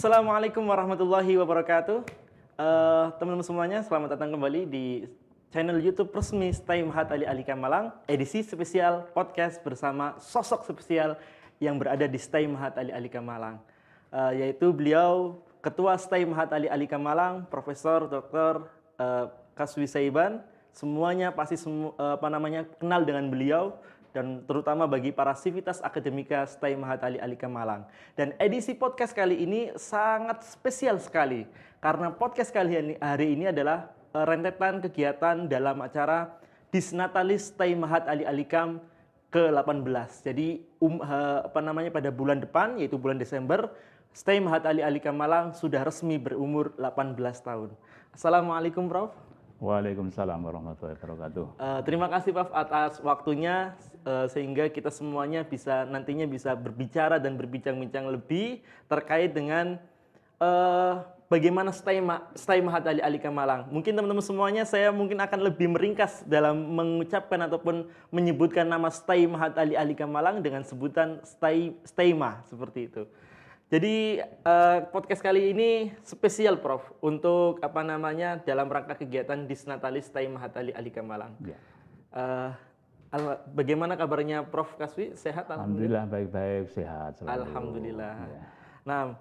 Assalamualaikum warahmatullahi wabarakatuh. Teman-teman semuanya, selamat datang kembali di channel YouTube resmi STAI Mahat Ali Alika Malang, edisi spesial podcast bersama sosok spesial yang berada di STAI Mahat Ali Alika Malang, yaitu beliau Ketua STAI Mahat Ali Alika Malang, Profesor Dr. Kaswi Saiban. Semuanya pasti kenal dengan beliau, dan terutama bagi para sivitas akademika STAI Mahat Ali Alika Malang. Dan edisi podcast kali ini sangat spesial sekali, karena podcast hari ini adalah rentetan kegiatan dalam acara Disnatalis STAI Mahat Ali Alikam ke-18. Jadi pada bulan depan, yaitu bulan Desember, STAI Mahat Ali Alika Malang sudah resmi berumur 18 tahun. Assalamualaikum, Prof. Waalaikumsalam warahmatullahi wabarakatuh. Terima kasih, Prof, atas waktunya, sehingga kita semuanya nantinya bisa berbicara dan berbincang-bincang lebih terkait dengan bagaimana STAI Mahat Ali Alika Malang. Mungkin teman-teman semuanya, saya mungkin akan lebih meringkas dalam mengucapkan ataupun menyebutkan nama STAI Mahat Ali Alika Malang dengan sebutan STAIMA, seperti itu. Jadi podcast kali ini spesial, Prof, untuk dalam rangka kegiatan Disnatalis STAI Mahat Ali Alika Malang. Ya. Bagaimana kabarnya Prof Kaswi? Sehat? Alhamdulillah baik-baik, sehat selalu. Alhamdulillah. Ya. Nah,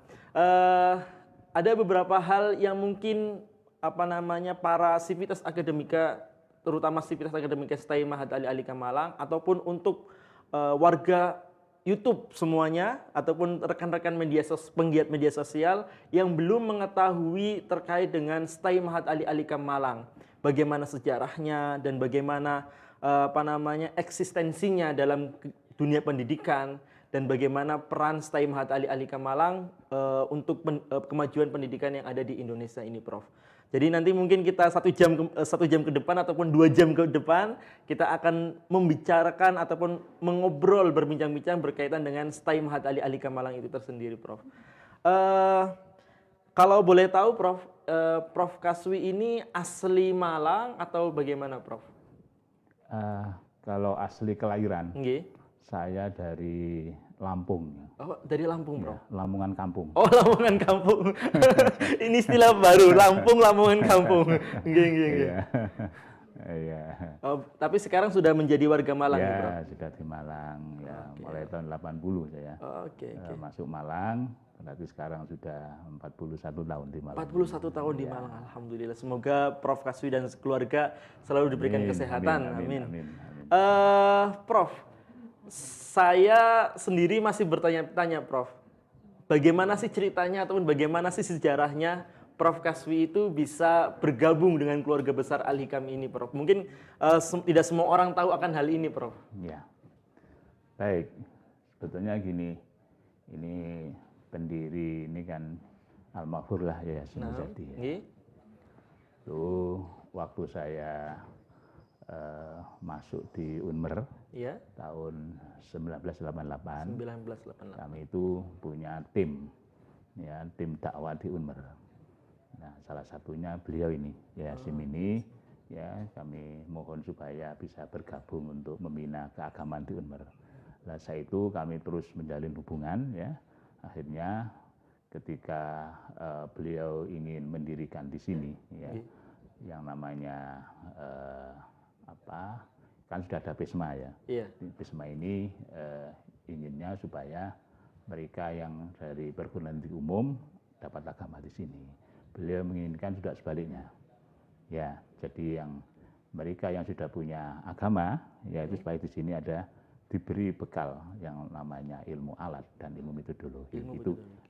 ada beberapa hal yang mungkin para sivitas akademika, terutama sivitas akademika STAI Mahat Ali Alika Malang, ataupun untuk warga YouTube semuanya, ataupun rekan-rekan penggiat media sosial yang belum mengetahui terkait dengan STAI Mahat Ali Alika Malang, bagaimana sejarahnya dan bagaimana eksistensinya dalam dunia pendidikan, dan bagaimana peran STAI Mahat Ali Alika Malang untuk kemajuan pendidikan yang ada di Indonesia ini, Prof. Jadi nanti mungkin kita satu jam ke depan ataupun 2 jam ke depan kita akan membicarakan ataupun mengobrol, berbincang-bincang berkaitan dengan STAI Mahat Ali Alika Malang itu tersendiri, Prof. Kalau boleh tahu, Prof, Prof Kaswi ini asli Malang atau bagaimana, Prof? Kalau asli kelahiran, Nggih. saya dari Lampung. Oh, dari Lampung, Bro. Ya, Lamongan kampung. Oh, Lamongan kampung. Ini istilah baru, Lamongan kampung. Nggih. Iya. Oh, tapi sekarang sudah menjadi warga Malang, ya, Bro. Sudah di Malang, ya. Oke. Mulai tahun 80 saya. Oke. Masuk Malang, tapi sekarang sudah 41 tahun di Malang. 41 tahun di Malang, alhamdulillah. Semoga Prof Kaswi dan keluarga selalu diberikan kesehatan. Amin. Prof, saya sendiri masih bertanya-tanya, Prof. Bagaimana sih ceritanya ataupun bagaimana sih sejarahnya Prof Kaswi itu bisa bergabung dengan keluarga besar Al-Hikam ini, Prof? Mungkin tidak semua orang tahu akan hal ini, Prof. Ya. Baik. Sebetulnya gini, ini pendiri ini kan almarhum lah ya, Sinojadi. Ya. Lalu waktu saya masuk di Unmer, ya, tahun 1988, 1988, kami itu punya tim, ya, tim dakwah di Unmer. Nah, salah satunya beliau ini, ya, Simini, ya, kami mohon supaya bisa bergabung untuk membina keagamaan di Unmer. Nah, setelah itu kami terus menjalin hubungan, ya. Akhirnya ketika beliau ingin mendirikan di sini, ya, yang namanya kan sudah ada PISMA, ya. Iya. PISMA ini inginnya supaya mereka yang dari perguruan tinggi umum dapat agama di sini. Beliau menginginkan sudah sebaliknya, ya. Jadi yang mereka yang sudah punya agama, yaitu supaya di sini ada diberi bekal yang namanya ilmu alat dan ilmu metodologi.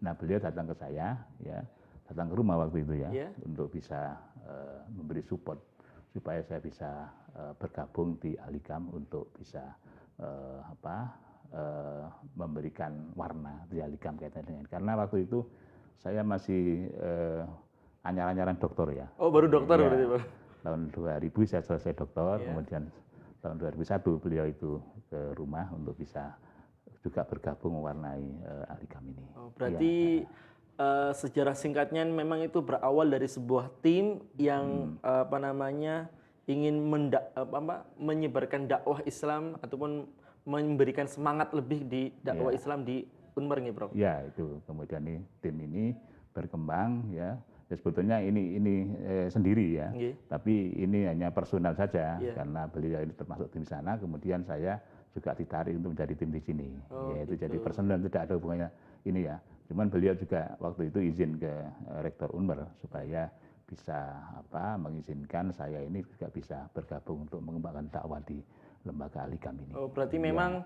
Nah, beliau datang ke saya, ya, datang ke rumah waktu itu, ya, untuk bisa memberi support supaya saya bisa bergabung di Al-Hikam untuk bisa memberikan warna di Al-Hikam kaitan dengan, karena waktu itu saya masih anyar-anyaran doktor, ya. Oh, baru dokter, ya, berarti, Pak. Tahun 2000 saya selesai doktor, kemudian tahun 2001 beliau itu ke rumah untuk bisa juga bergabung mewarnai Al-Hikam ini. Oh, berarti sejarah singkatnya memang itu berawal dari sebuah tim yang ingin menyebarkan dakwah Islam ataupun memberikan semangat lebih di dakwah Islam di Unmer nih, Bro. Ya, itu. Kemudian tim ini berkembang ya. Ya sebetulnya ini sendiri ya, tapi ini hanya personal saja karena beliau ini termasuk tim sana, kemudian saya juga ditarik untuk menjadi tim di sini, yaitu jadi personal, tidak ada hubungannya ini ya. Cuman beliau juga waktu itu izin ke Rektor Unmer supaya bisa mengizinkan saya ini juga bisa bergabung untuk mengembangkan dakwah di lembaga Alikam ini. Oh, berarti memang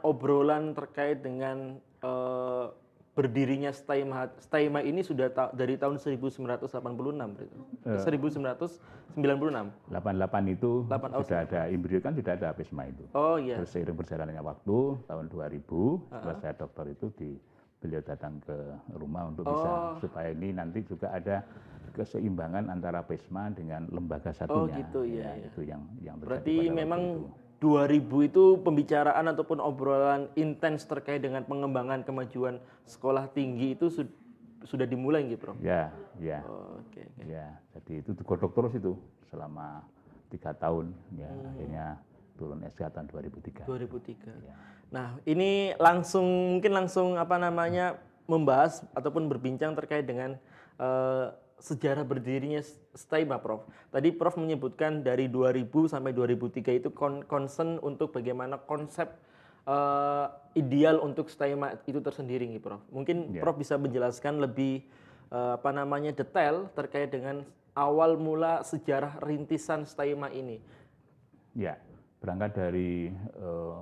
obrolan terkait dengan berdirinya STAIMA ini sudah dari tahun 1986 berarti. 1996. 88 itu sudah ada embrio, kan sudah ada PESMA itu. Oh iya. Terus seiring berjalannya waktu tahun 2000 setelah saya doktor itu beliau datang ke rumah untuk bisa supaya ini nanti juga ada keseimbangan antara PESMA dengan lembaga satunya. Oh gitu ya. Itu yang terjadi. Berarti pada memang waktu itu. 2000 itu pembicaraan ataupun obrolan intens terkait dengan pengembangan kemajuan sekolah tinggi itu sudah dimulai gitu, Prof? Ya. Oh, oke. Ya, jadi itu digodok terus itu selama 3 tahun ya, akhirnya turun SK tahun 2003. 2003. Ya. Nah, ini mungkin langsung membahas ataupun berbincang terkait dengan sejarah berdirinya STAIMA, Prof. Tadi Prof menyebutkan dari 2000 sampai 2003 itu concern untuk bagaimana konsep ideal untuk STAIMA itu tersendiri, nih, Prof. Mungkin Prof bisa menjelaskan lebih detail terkait dengan awal mula sejarah rintisan STAIMA ini. Ya, berangkat dari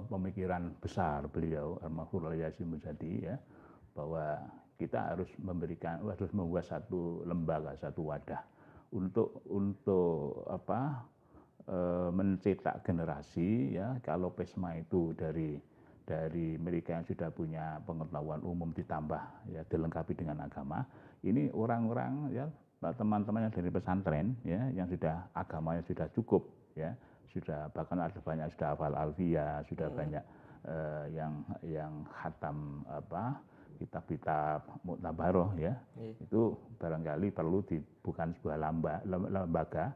pemikiran besar beliau Almarhum Yasin Muzadi ya, bahwa kita harus membuat satu lembaga, satu wadah untuk mencetak generasi ya. Kalau PESMA itu dari mereka yang sudah punya pengetahuan umum ditambah ya dilengkapi dengan agama, ini orang-orang ya teman-teman yang dari pesantren ya yang sudah agamanya sudah cukup ya, sudah bahkan ada banyak sudah hafal alfiyah, sudah banyak yang khatam kitab-kitab muktabaroh ya, itu barangkali perlu bukan sebuah lembaga,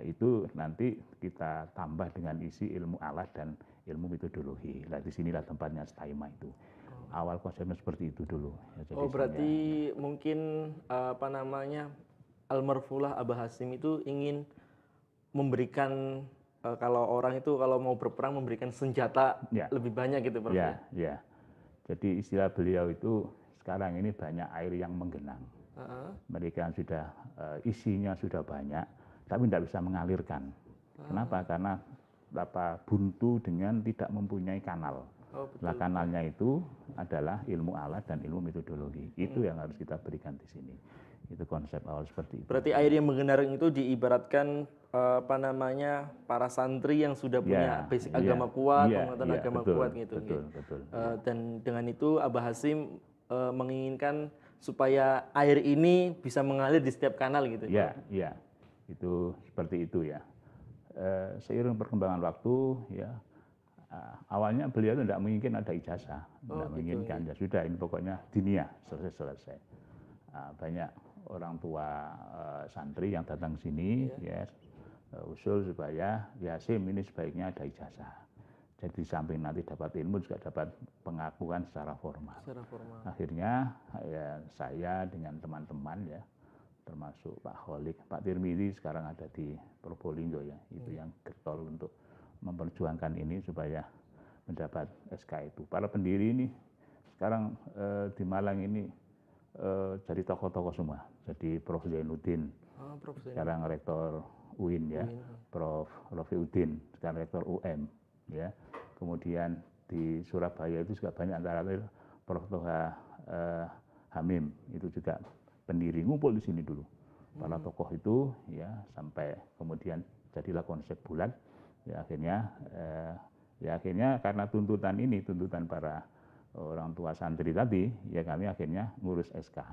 itu nanti kita tambah dengan isi ilmu alat dan ilmu metodologi. Nah disinilah tempatnya STAIMA itu. Awal konsepnya seperti itu dulu. Ya, jadi berarti mungkin Almarhumah Abah Hasim itu ingin memberikan kalau orang itu kalau mau berperang memberikan senjata lebih banyak gitu, Prof. Ya. Jadi istilah beliau itu sekarang ini banyak air yang menggenang. Mereka sudah isinya sudah banyak, tapi tidak bisa mengalirkan. Kenapa? Karena buntu dengan tidak mempunyai kanal. Nah, kanalnya itu adalah ilmu alat dan ilmu metodologi. Itu yang harus kita berikan di sini. Itu konsep awal seperti itu. Berarti air yang menggenang itu diibaratkan para santri yang sudah punya basic agama kuat, pengetahuan agama kuat gitu. Betul. Dan dengan itu Abah Hasim menginginkan supaya air ini bisa mengalir di setiap kanal gitu. Iya. Itu seperti itu ya. Seiring perkembangan waktu ya, awalnya beliau tidak menginginkan ada ijazah, tidak menginginkan. Ya sudah, ini pokoknya diniyah selesai. Banyak orang tua santri yang datang sini usul supaya Hasim ini sebaiknya ada ijazah. Jadi samping nanti dapat ilmu juga dapat pengakuan secara formal. Akhirnya ya, saya dengan teman-teman ya, termasuk Pak Kholik, Pak Tirmidzi sekarang ada di Probolinggo ya, itu yang getol untuk memperjuangkan ini supaya mendapat SK itu. Para pendiri ini sekarang di Malang ini jadi tokoh-tokoh semua. Jadi Prof Zainuddin, sekarang rektor UIN ya, Prof Rofiuddin, sekarang rektor UM ya. Kemudian di Surabaya itu juga banyak antara lain Prof Toha Hamim, itu juga pendiri, ngumpul di sini dulu. Para tokoh itu ya, sampai kemudian jadilah konsep bulat. Ya akhirnya karena tuntutan para orang tua santri tadi, ya kami akhirnya ngurus SK.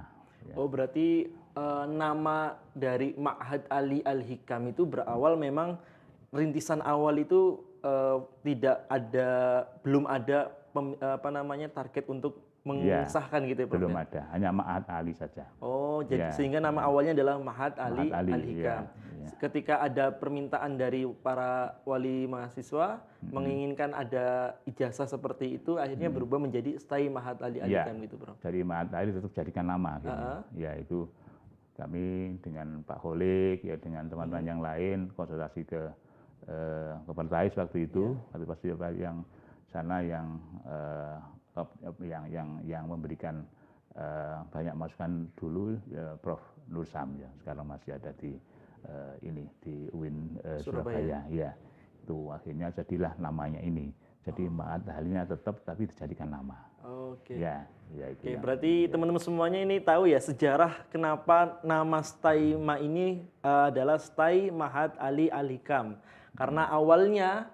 Ya. Oh berarti nama dari Ma'had Ali Al-Hikam itu berawal memang rintisan awal itu belum ada target untuk mengesahkan gitu ya, Prof? Belum ada, hanya Ma'had Ali saja. Oh, jadi sehingga nama awalnya adalah Ma'had Ali Al-Hikam. ketika ada permintaan dari para wali mahasiswa menginginkan ada ijazah seperti itu, akhirnya berubah menjadi Stai Mahat Ali Alikam gitu, Prof. Dari Mahat Ali tetap jadikan nama, ya itu kami dengan Pak Holik, ya dengan teman-teman yang lain konsultasi ke Pertais waktu itu, pasti yang sana yang memberikan banyak masukan dulu, Prof. Nursam, ya sekarang masih ada di di UIN Surabaya, ya itu akhirnya jadilah namanya ini. Jadi Mahat Ali-nya tetap tapi dijadikan nama. Oke. Ya itu. Oke, berarti teman-teman semuanya ini tahu ya sejarah kenapa nama Staima ini adalah Stai Mahat Ali Alikam. Karena awalnya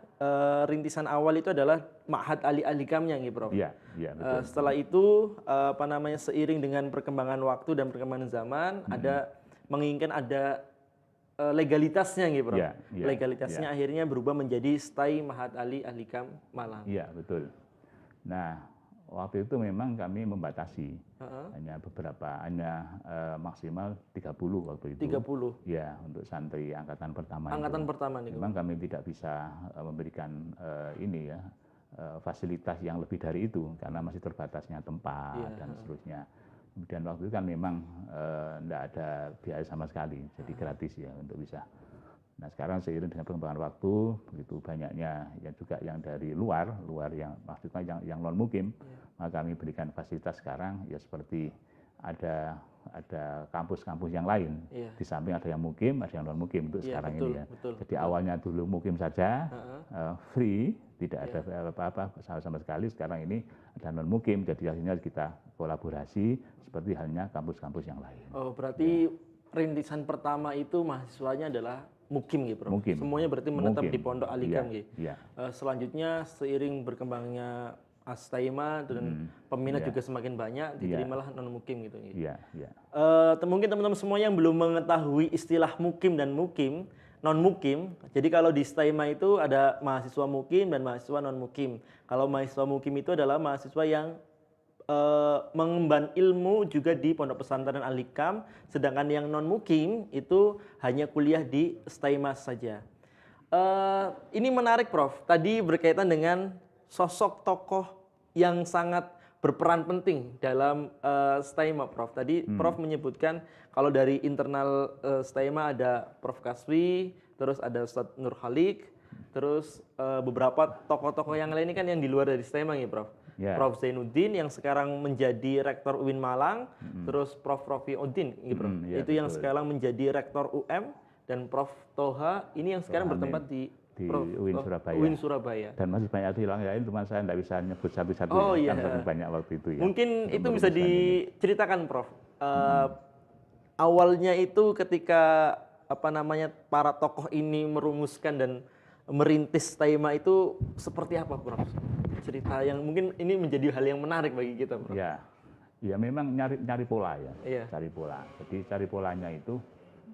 rintisan awal itu adalah Mahat Ali Alikamnya nih, Prof. Iya, betul. Setelah itu seiring dengan perkembangan waktu dan perkembangan zaman ada menginginkan ada legalitasnya gitu, Prof. Legalitasnya akhirnya berubah menjadi Stai Mahat Ali Alikam Malang. Iya, betul. Nah, waktu itu memang kami membatasi hanya maksimal 30 waktu itu. 30. Ya, untuk santri angkatan pertama. Angkatan pertama nih. Memang kami tidak bisa memberikan fasilitas yang lebih dari itu karena masih terbatasnya tempat dan seterusnya. Kemudian waktu itu kan memang tidak ada biaya sama sekali, jadi gratis ya untuk bisa. Nah sekarang seiring dengan perkembangan waktu, begitu banyaknya yang juga yang dari luar yang maksudnya yang non mukim, maka kami berikan fasilitas sekarang ya seperti ada kampus-kampus yang lain. Di samping ada yang mukim, ada yang non mukim untuk sekarang ini ya. Jadi awalnya dulu mukim saja, free, tidak ada apa-apa sama sekali. Sekarang ini ada non mukim, jadi akhirnya kita kolaborasi seperti halnya kampus-kampus yang lain. Oh berarti rintisan pertama itu mahasiswanya adalah mukim gitu, Prof. Semuanya berarti menetap di Pondok Alikam gitu. Selanjutnya seiring berkembangnya Astaima dan peminat juga semakin banyak, diterimalah non mukim gitu. Mungkin teman-teman semua yang belum mengetahui istilah mukim dan mukim, non mukim. Jadi kalau di Astaima itu ada mahasiswa mukim dan mahasiswa non mukim. Kalau mahasiswa mukim itu adalah mahasiswa yang mengemban ilmu juga di Pondok Pesantren Alikam, sedangkan yang non mukim itu hanya kuliah di Astaima saja. Ini menarik, Prof. Tadi berkaitan dengan sosok tokoh yang sangat berperan penting dalam Astaima, Prof. Tadi Prof menyebutkan kalau dari internal Astaima ada Prof Kaswi, terus ada Ustadz Nur Khalik, terus beberapa tokoh-tokoh yang lain ini kan yang di luar dari Astaima ya, Prof. Prof Zainuddin yang sekarang menjadi Rektor UIN Malang, terus Prof Rofi Udin, gitu, Prof. Itu yang sekarang menjadi Rektor UM, dan Prof Toha ini yang sekarang bertempat di UIN Surabaya. Dan masih banyak yang lain, cuma saya tidak bisa nyebut satu-satu. Kan banyak waktu itu ya. Mungkin itu bisa diceritakan, Prof. Awalnya itu ketika para tokoh ini merumuskan dan merintis Astaima itu seperti apa, Prof? Cerita yang mungkin ini menjadi hal yang menarik bagi kita, Prof. Ya memang nyari pola ya. Cari pola. Jadi cari polanya itu,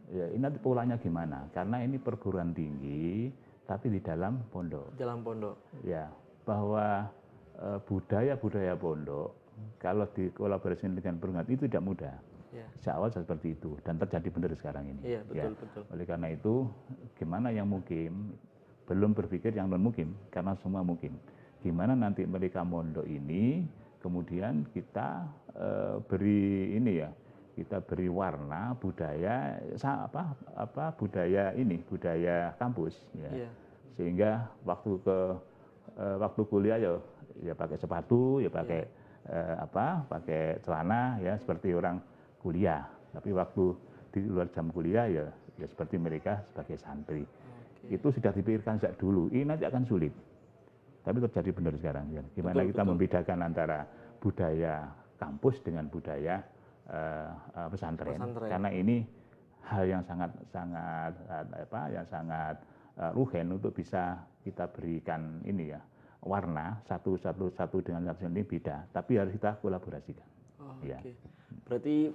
ya ini nanti polanya gimana? Karena ini perguruan tinggi, tapi di dalam pondok. Dalam pondok. Ya, bahwa budaya pondok kalau dikolaborasikan dengan perguruan itu tidak mudah. Sejak awal seperti itu dan terjadi benar sekarang ini. Iya, betul. Oleh karena itu, gimana yang mukim belum berpikir yang non mukim karena semua mukim. Gimana nanti mereka mondok ini, kemudian kita beri kita beri warna budaya budaya kampus ya. Sehingga waktu kuliah ya pakai sepatu, ya pakai pakai celana ya seperti orang kuliah. Tapi waktu di luar jam kuliah ya seperti mereka sebagai santri. Itu sudah dipikirkan sejak dulu. Ini nanti akan sulit. Tapi terjadi benar sekarang ya. Gimana kita membedakan antara budaya kampus dengan budaya pesantren. Karena ini hal yang sangat ruhen untuk bisa kita berikan warna satu dengan satu ini beda, tapi harus kita kolaborasikan. Berarti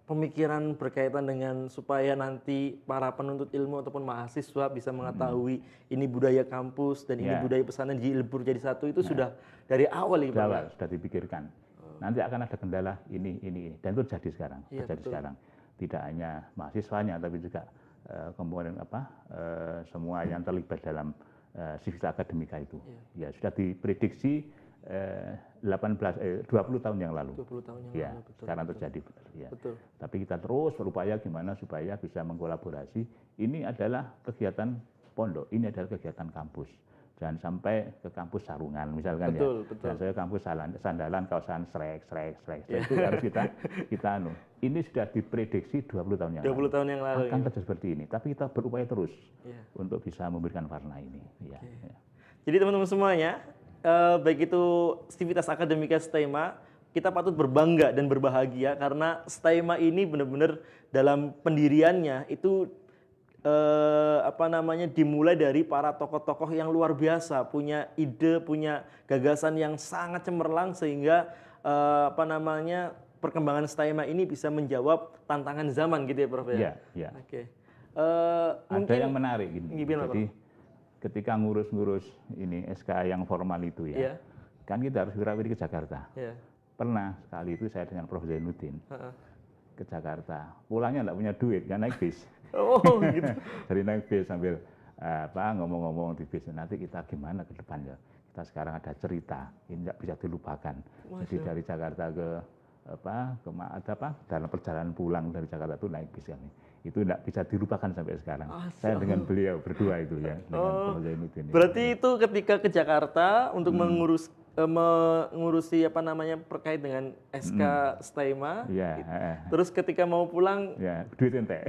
pemikiran berkaitan dengan supaya nanti para penuntut ilmu ataupun mahasiswa bisa mengetahui ini budaya kampus dan ini budaya pesantren dilebur jadi satu itu sudah dari awal ya, Pak? Sudah dipikirkan. Nanti akan ada kendala ini dan itu terjadi sekarang. Sekarang. Tidak hanya mahasiswanya tapi juga komponen semua yang terlibat dalam civis akademika itu. Ya sudah diprediksi 20 tahun yang lalu. 20 tahun yang ya, lalu, betul. Sekarang betul. terjadi. Ya. Betul. Tapi kita terus berupaya gimana supaya bisa mengkolaborasi. Ini adalah kegiatan pondok, ini adalah kegiatan kampus. Jangan sampai ke kampus sarungan misalkan betul, ya. Betul. Dan saya kampus sandalan, kaosan srek. Itu harus kita anu. Ini sudah diprediksi 20 tahun yang 20 tahun yang lalu. Akan terjadi seperti ini. Tapi kita berupaya terus untuk bisa memberikan warna ini. Ya. Jadi teman-teman semuanya, baik itu Civitas Akademika STEMA, kita patut berbangga dan berbahagia karena STEMA ini benar-benar dalam pendiriannya itu dimulai dari para tokoh-tokoh yang luar biasa, punya ide, punya gagasan yang sangat cemerlang sehingga perkembangan STEMA ini bisa menjawab tantangan zaman gitu ya, Prof ya. Iya. Oke. Ada yang menarik gini. Jadi Prof? ketika ngurus ini SK yang formal itu ya, kan kita harus wirawiri ke Jakarta. Pernah sekali itu saya dengan Prof Zainuddin ke Jakarta, pulangnya nggak punya duit, kan naik bis. Oh gitu. Dari naik bis sambil ngomong-ngomong di bis, nanti kita gimana ke depannya. Kita sekarang ada cerita, ini nggak bisa dilupakan. Jadi dari Jakarta ke dalam perjalanan pulang dari Jakarta itu naik bis kami. Itu tidak bisa dilupakan sampai sekarang. Saya dengan beliau berdua itu ya, dengan Prof Zainuddin. Berarti itu ketika ke Jakarta untuk mengurusi terkait dengan SK STEMA. Terus ketika mau pulang, duit ente.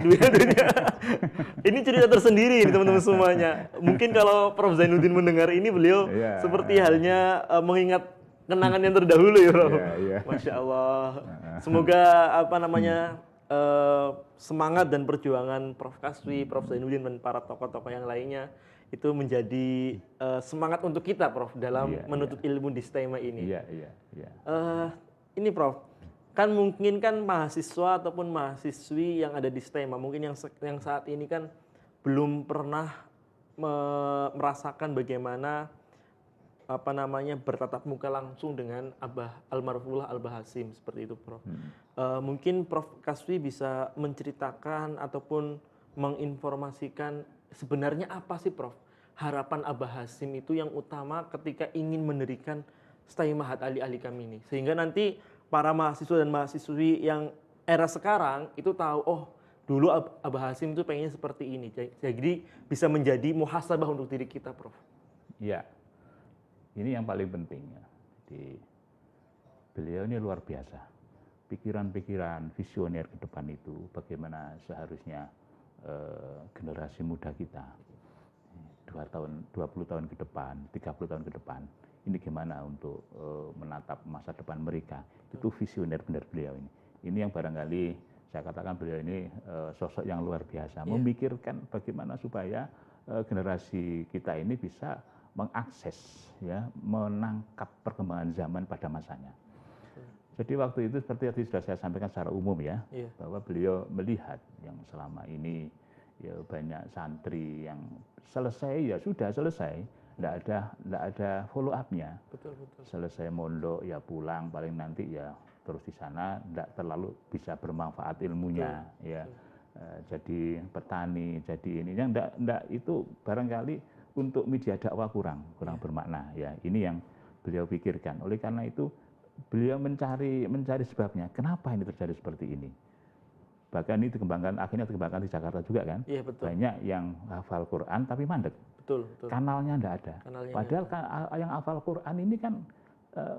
Ini cerita tersendiri nih teman-teman semuanya. Mungkin kalau Prof Zainuddin mendengar ini, beliau seperti halnya mengingat kenangan yang terdahulu ya, Prof. Masya Allah. Semoga semangat dan perjuangan Prof Kaswi, Prof Zainuddin dan para tokoh-tokoh yang lainnya itu menjadi semangat untuk kita, Prof, dalam menuntut ilmu di STEMA ini. Ini, Prof, kan mungkin kan mahasiswa ataupun mahasiswi yang ada di STEMA, mungkin yang saat ini kan belum pernah merasakan bagaimana bertatap muka langsung dengan Abah Almarhumullah Abah Hasyim seperti itu, Prof. Mungkin Prof Kaswi bisa menceritakan ataupun menginformasikan sebenarnya apa sih, Prof, harapan Abah Hasyim itu yang utama ketika ingin mendirikan STEMA Hat Ali Alikam ini, sehingga nanti para mahasiswa dan mahasiswi yang era sekarang itu tahu, oh dulu Abah Hasyim itu pengennya seperti ini, jadi bisa menjadi muhasabah untuk diri kita, Prof. Iya. Ini yang paling penting ya. Jadi, beliau ini luar biasa. Pikiran-pikiran visioner ke depan itu, bagaimana seharusnya generasi muda kita 20 tahun ke depan, 30 tahun ke depan, ini gimana untuk menatap masa depan mereka. Itu visioner benar beliau ini. Ini yang barangkali saya katakan beliau ini sosok yang luar biasa, memikirkan bagaimana supaya generasi kita ini bisa mengakses, menangkap perkembangan zaman pada masanya. Jadi waktu itu seperti tadi sudah saya sampaikan secara umum ya, bahwa beliau melihat yang selama ini ya banyak santri yang selesai ya sudah selesai, tidak ada follow up-nya. Selesai mondok ya pulang, paling nanti ya terus di sana tidak terlalu bisa bermanfaat ilmunya. Jadi petani, jadi ini yang tidak itu barangkali untuk media dakwah kurang bermakna ya. Ini yang beliau pikirkan. Oleh karena itu beliau mencari sebabnya kenapa ini terjadi seperti ini. Bahkan ini akhirnya dikembangkan di Jakarta juga kan. Banyak yang hafal Quran tapi mandek. Kanalnya tidak ada. Padahal yang hafal Quran ini kan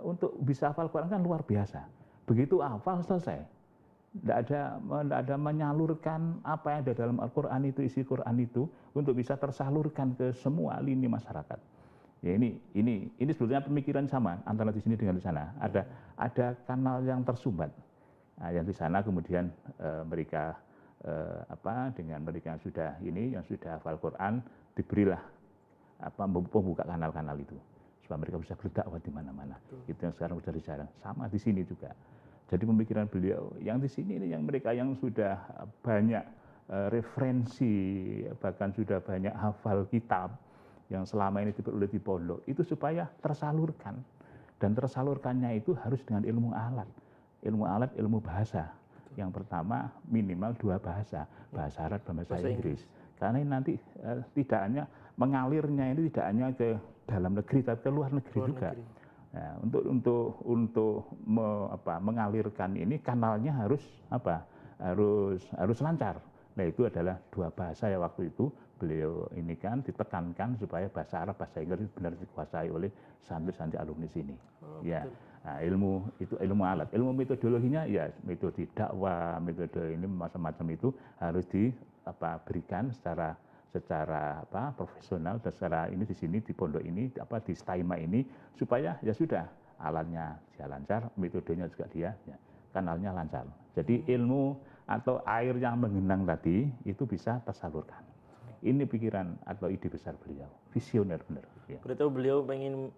untuk bisa hafal Quran kan luar biasa. Begitu hafal selesai. Tidak ada menyalurkan apa yang ada dalam Al-Quran itu, isi Quran itu untuk bisa tersalurkan ke semua lini masyarakat. Ya ini sebetulnya pemikiran sama antara di sini dengan di sana. Ada kanal yang tersumbat. Nah, yang di sana kemudian mereka dengan mereka yang sudah hafal Quran diberilah membuka kanal-kanal itu supaya mereka bisa berdakwah di mana-mana. Itu yang sekarang sudah dijarang. Sama di sini juga. Jadi pemikiran beliau yang di sini ini yang mereka yang sudah banyak referensi, bahkan sudah banyak hafal kitab yang selama ini diperoleh di pondok, itu supaya tersalurkan. Dan tersalurkannya itu harus dengan ilmu alat, ilmu bahasa. Yang pertama minimal 2 bahasa Arab dan bahasa Inggris. Karena ini nanti tidak hanya mengalirnya ini tidak hanya ke dalam negeri tapi ke luar negeri juga. Nah, untuk mengalirkan ini kanalnya harus harus lancar. Nah, itu adalah 2 bahasa ya waktu itu beliau ini kan ditekankan supaya bahasa Arab, bahasa Inggris benar dikuasai oleh santri-santri alumni sini. Ya. Nah, ilmu alat, ilmu metodologinya ya metode dakwah, metode ini macam-macam itu harus diberikan secara profesional dan secara ini di sini di pondok ini di Staima ini supaya ya sudah alatnya dia lancar, metodenya juga dia ya, kanalnya lancar. Jadi ilmu atau air yang menggenang tadi itu bisa tersalurkan. Ini pikiran atau ide besar beliau, visioner benar. Ya. Berarti beliau pengen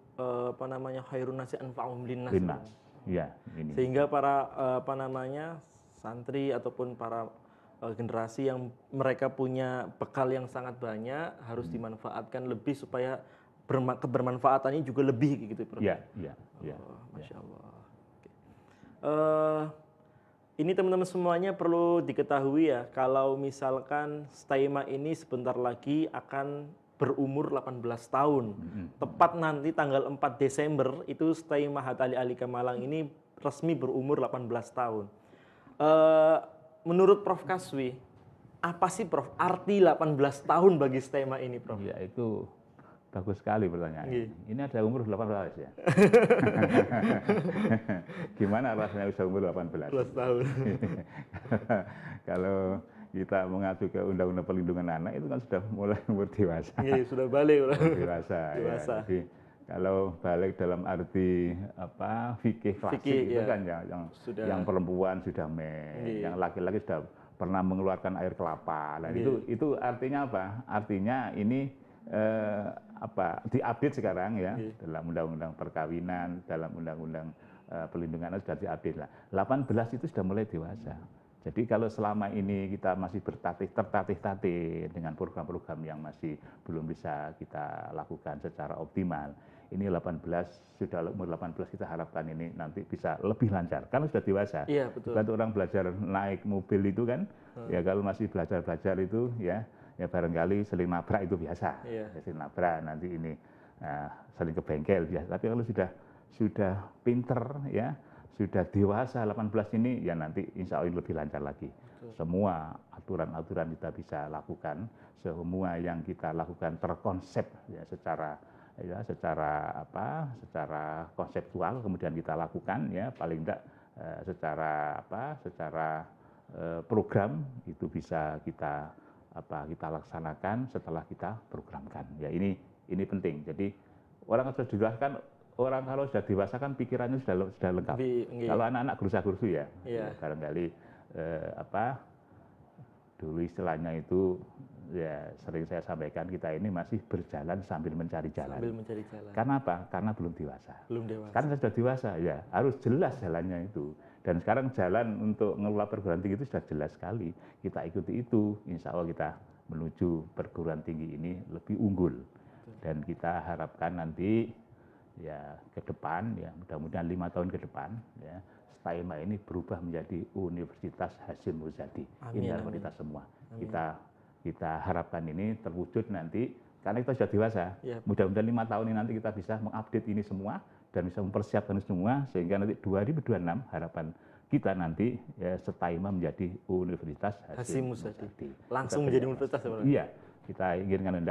khairun nasi anfa'uhum linnas. Ya, ini. Sehingga para santri ataupun para generasi yang mereka punya bekal yang sangat banyak harus dimanfaatkan lebih supaya kebermanfaatannya juga lebih gitu, Prof. Iya. Masya Allah. Ini teman-teman semuanya perlu diketahui ya, kalau misalkan Staima ini sebentar lagi akan berumur 18 tahun. Tepat nanti tanggal 4 Desember itu Staima Hat Ali Alika Malang ini resmi berumur 18 tahun. Menurut Prof. Kaswi, apa sih Prof arti 18 tahun bagi Staima ini, Prof? Ya, itu bagus sekali pertanyaannya. Ini ada umur 18 ya. Gimana rasanya bisa umur 18 tahun? Kalau kita mengacu ke Undang-Undang Perlindungan Anak itu kan sudah mulai umur dewasa. Iya, sudah balik. Dewasa. Ya. Jadi kalau balik dalam arti fikih klasik itu kan yang perempuan sudah yang laki-laki sudah pernah mengeluarkan air kelapa. Nah, itu artinya apa? Artinya ini diupdate sekarang ya dalam undang-undang perkawinan, dalam undang-undang perlindungan anak sudah diupdate lah. 18 itu sudah mulai dewasa. Jadi kalau selama ini kita masih tertatih-tatih dengan program-program yang masih belum bisa kita lakukan secara optimal, ini 18 sudah umur 18 kita harapkan ini nanti bisa lebih lancar karena sudah dewasa. Iya, betul. Bukan orang belajar naik mobil itu kan, ya kalau masih belajar itu ya barangkali seling nabrak itu biasa. Iya. Seling nabrak nanti ini sering ke bengkel biasa. Tapi kalau sudah pinter ya, sudah dewasa 18 ini ya nanti insya Allah lebih lancar lagi. Betul. Semua aturan-aturan kita bisa lakukan, semua yang kita lakukan terkonsep ya secara konseptual kemudian kita lakukan ya paling tidak secara program itu bisa kita laksanakan setelah kita programkan. Ya ini penting. Jadi orang kalau sudah dewasa kan pikirannya sudah lengkap. Kalau anak-anak gerusa-gerusu ya, barangkali dulu istilahnya itu ya sering saya sampaikan kita ini masih berjalan sambil mencari jalan. Karena apa? Karena belum dewasa. Karena sudah dewasa ya harus jelas jalannya itu. Dan sekarang jalan untuk mengelola perguruan tinggi itu sudah jelas sekali. Kita ikuti itu, insya Allah kita menuju perguruan tinggi ini lebih unggul. Dan kita harapkan nanti ya ke depan, ya mudah-mudahan 5 tahun ke depan, ya Staima ini berubah menjadi Universitas Hasyim Muzadi. Ini harapan kita semua. Kita harapkan ini terwujud nanti, karena kita sudah dewasa. Mudah-mudahan 5 tahun ini nanti kita bisa mengupdate ini semua, dan bisa mempersiapkan semua sehingga nanti 2026 harapan kita nanti ya Staima menjadi Universitas Hasyim Muzadi. Langsung menjadi universitas sebenarnya. Iya, kita inginkan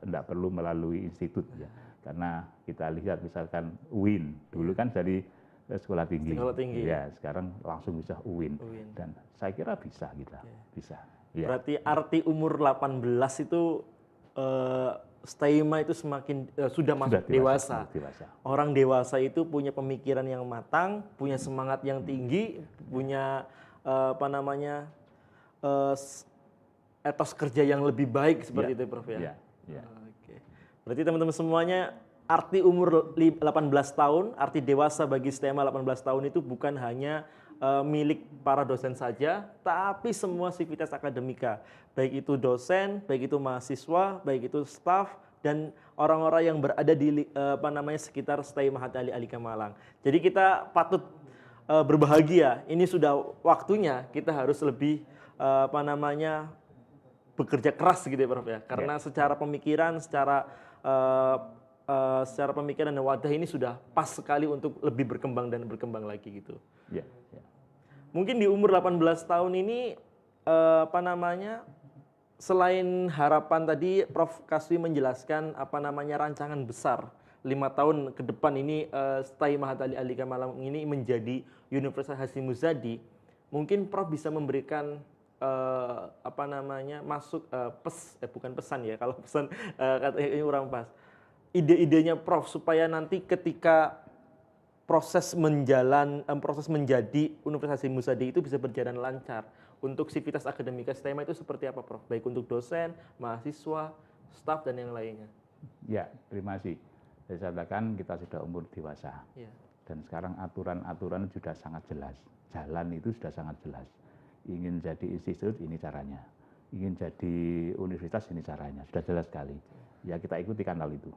tidak perlu melalui institut ya. Karena kita lihat misalkan UIN dulu kan dari sekolah tinggi. Ya, sekarang langsung bisa UIN. Dan saya kira bisa kita. Bisa. Ya. Berarti arti umur 18 itu Staima itu semakin sudah masuk dewasa. Orang dewasa itu punya pemikiran yang matang, punya semangat yang tinggi, punya etos kerja yang lebih baik seperti itu, Prof ya. Oke. Berarti teman-teman semuanya arti umur 18 tahun, arti dewasa bagi Staima 18 tahun itu bukan hanya milik para dosen saja, tapi semua sivitas akademika, baik itu dosen, baik itu mahasiswa, baik itu staf, dan orang-orang yang berada di sekitar Staima Hat Ali Alika Malang. Jadi kita patut berbahagia. Ini sudah waktunya kita harus lebih bekerja keras gitu ya Prof ya. Karena secara pemikiran, secara pemikiran dan wadah ini sudah pas sekali untuk lebih berkembang dan berkembang lagi gitu. Mungkin di umur 18 tahun ini selain harapan tadi Prof Kaswi menjelaskan rancangan besar 5 tahun ke depan ini STAI Mahat Ali Alika Malang ini menjadi Universitas Hasyim Muzadi. Mungkin Prof bisa memberikan bukan pesan ya, kalau pesan katanya ini kurang pas. Ide-idenya Prof supaya nanti ketika proses menjadi Universitas Hasyim Muzadi itu bisa berjalan lancar. Untuk sivitas akademika STEMA itu seperti apa Prof? Baik untuk dosen, mahasiswa, staf dan yang lainnya. Ya, terima kasih. Saya katakan kita sudah umur dewasa. Dan sekarang aturan-aturan sudah sangat jelas. Jalan itu sudah sangat jelas. Ingin jadi institut, ini caranya. Ingin jadi universitas, ini caranya. Sudah jelas sekali. Ya kita ikuti kanal itu.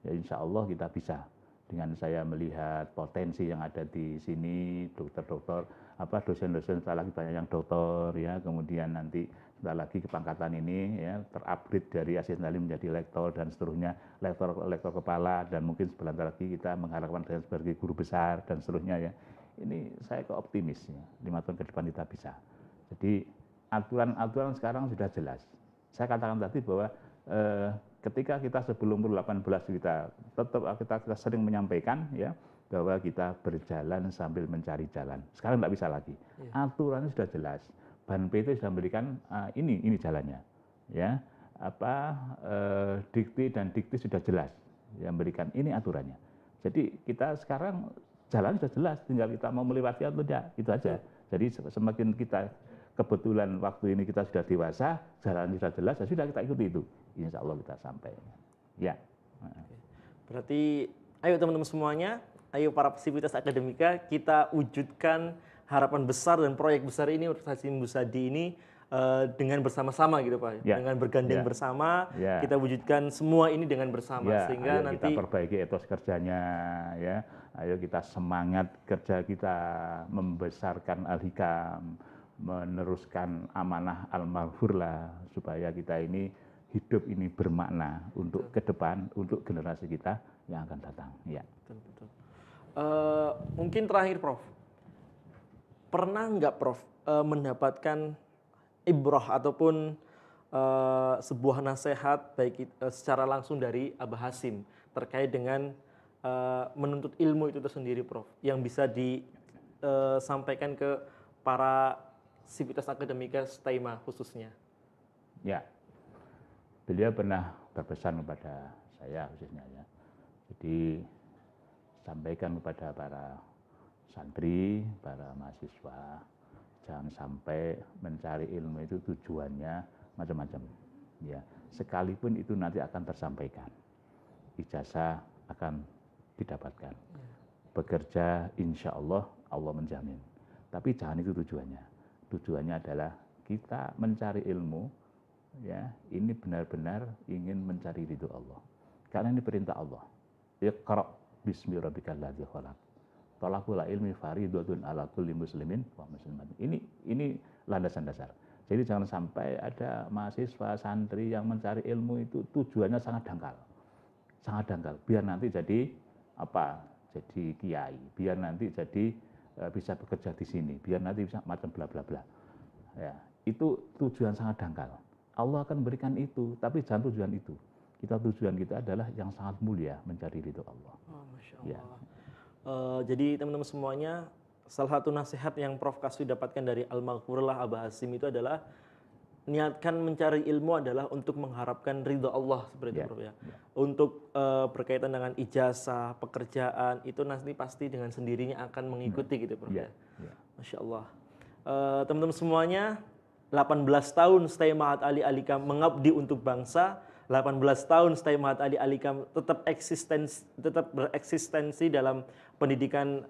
Ya insya Allah kita bisa. Dengan saya melihat potensi yang ada di sini, dokter-dokter, dosen-dosen, setelah lagi banyak yang dokter, ya, kemudian nanti setelah lagi kepangkatan ini ya terupgrade dari asisten ahli menjadi lektor dan seterusnya, lektor kepala, dan mungkin sebentar lagi kita mengharapkan saya sebagai guru besar dan seterusnya ya. Ini saya kok optimis ya, 5 tahun ke depan kita bisa. Jadi aturan-aturan sekarang sudah jelas. Saya katakan tadi bahwa ketika kita sebelum umur 18 kita sering menyampaikan ya bahwa kita berjalan sambil mencari jalan. Sekarang tidak bisa lagi. Aturannya sudah jelas. Ban PT sudah memberikan ini jalannya. Ya. Dikti dan dikti sudah jelas yang memberikan ini aturannya. Jadi kita sekarang jalan sudah jelas, tinggal kita mau melewati atau tidak, itu aja. Jadi semakin kita kebetulan waktu ini kita sudah dewasa, jalan sudah jelas, ya sudah kita ikuti itu. Insya Allah kita sampai. Ya. Berarti, ayo teman-teman semuanya, ayo para sivitas akademika, kita wujudkan harapan besar dan proyek besar ini Universitas Hasyim Muzadi ini dengan bersama-sama gitu Pak. Ya. Dengan bergandeng bersama, kita wujudkan semua ini dengan bersama. Sehingga nanti kita perbaiki etos kerjanya, ya. Ayo kita semangat kerja kita membesarkan Al-Hikam, meneruskan amanah almarhur lah, supaya kita ini hidup ini bermakna untuk ke depan, untuk generasi kita yang akan datang. Ya. Betul. Mungkin terakhir Prof, pernah nggak Prof mendapatkan ibrah ataupun sebuah nasihat baik secara langsung dari Abah Hasyim terkait dengan menuntut ilmu itu tersendiri Prof, yang bisa disampaikan ke para sivitas akademika STAIMA khususnya? Ya, beliau pernah berpesan kepada saya khususnya ya. Jadi sampaikan kepada para santri, para mahasiswa, jangan sampai mencari ilmu itu tujuannya macam-macam. Ya, sekalipun itu nanti akan tersampaikan, ijazah akan didapatkan, bekerja insya Allah Allah menjamin. Tapi jangan itu tujuannya. Tujuannya adalah kita mencari ilmu, ya ini benar-benar ingin mencari ridho Allah. Karena ini perintah Allah. Iqra bismi rabbikal ladzi khalaq. Talabul ilmi fardhatun ala kulli muslimin wa muslimatin. Ini landasan dasar. Jadi jangan sampai ada mahasiswa santri yang mencari ilmu itu tujuannya sangat dangkal. Sangat dangkal. Biar nanti jadi jadi kiai, biar nanti jadi bisa bekerja di sini, biar nanti bisa macam bla bla bla. Ya, itu tujuan sangat dangkal. Allah akan memberikan itu, tapi jangan tujuan itu. Tujuan kita adalah yang sangat mulia, mencari ridho Allah. Oh, Masya Allah. Ya. Jadi teman-teman semuanya, salah satu nasihat yang Prof Kaswi dapatkan dari Al-Maghfurlah Abah Hasyim itu adalah niatkan mencari ilmu adalah untuk mengharapkan ridho Allah seperti itu Prof ya. Untuk berkaitan dengan ijazah, pekerjaan itu nanti pasti dengan sendirinya akan mengikuti gitu Prof ya. Masya Allah. Teman-teman semuanya, 18 tahun STAI Mahat Ali Alikam mengabdi untuk bangsa, 18 tahun STAI Mahat Ali Alikam tetap bereksistensi dalam pendidikan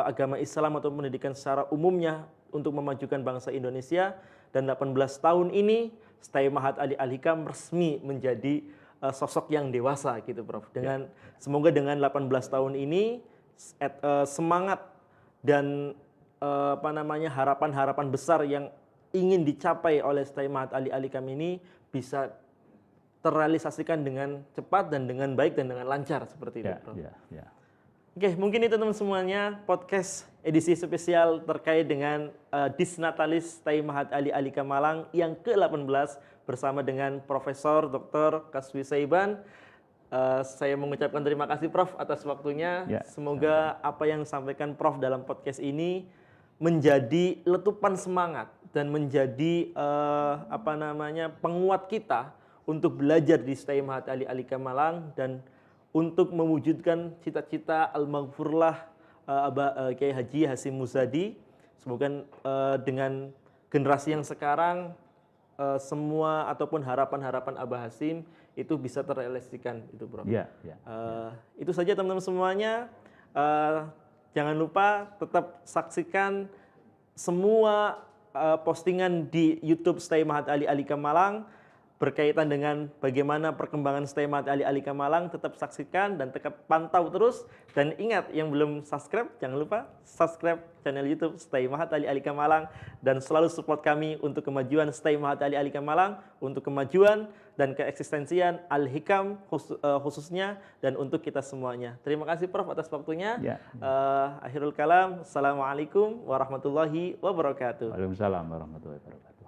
agama Islam atau pendidikan secara umumnya untuk memajukan bangsa Indonesia. Dan 18 tahun ini STAI Mahat Ali Alikam resmi menjadi sosok yang dewasa gitu Prof. Semoga dengan 18 tahun ini semangat dan harapan-harapan besar yang ingin dicapai oleh Stay Mahat Ali Alikam ini bisa terrealisasikan dengan cepat dan dengan baik dan dengan lancar seperti itu, Prof. Oke, mungkin itu teman semuanya podcast edisi spesial terkait dengan Disnatalis Stay Mahat Ali Alikam Malang yang ke-18 bersama dengan Profesor Dr. Kaswi Saiban. Saya mengucapkan terima kasih Prof atas waktunya. Semoga apa yang disampaikan Prof dalam podcast ini menjadi letupan semangat dan menjadi penguat kita untuk belajar di Stay Mahat Ali Alikam Malang dan untuk mewujudkan cita-cita Al-Maghfurlah Kiai Haji Hasyim Muzadi. Semoga dengan generasi yang sekarang semua ataupun harapan-harapan Abah Hasyim itu bisa terrealisasikan itu, Bro. Itu saja teman-teman semuanya. Jangan lupa tetap saksikan semua postingan di YouTube Stay Mahat Ali Alikam Malang berkaitan dengan bagaimana perkembangan Stay Mahat Ali Alikam Malang. Tetap saksikan dan tetap pantau terus. Dan ingat, yang belum subscribe, jangan lupa subscribe channel YouTube Stay Mahat Ali Alikam Malang. Dan selalu support kami untuk kemajuan Stay Mahat Ali Alikam Malang, untuk kemajuan dan keeksistensian Al-Hikam khususnya, dan untuk kita semuanya. Terima kasih Prof atas waktunya. Akhirul kalam, Assalamualaikum warahmatullahi wabarakatuh. Waalaikumsalam warahmatullahi wabarakatuh.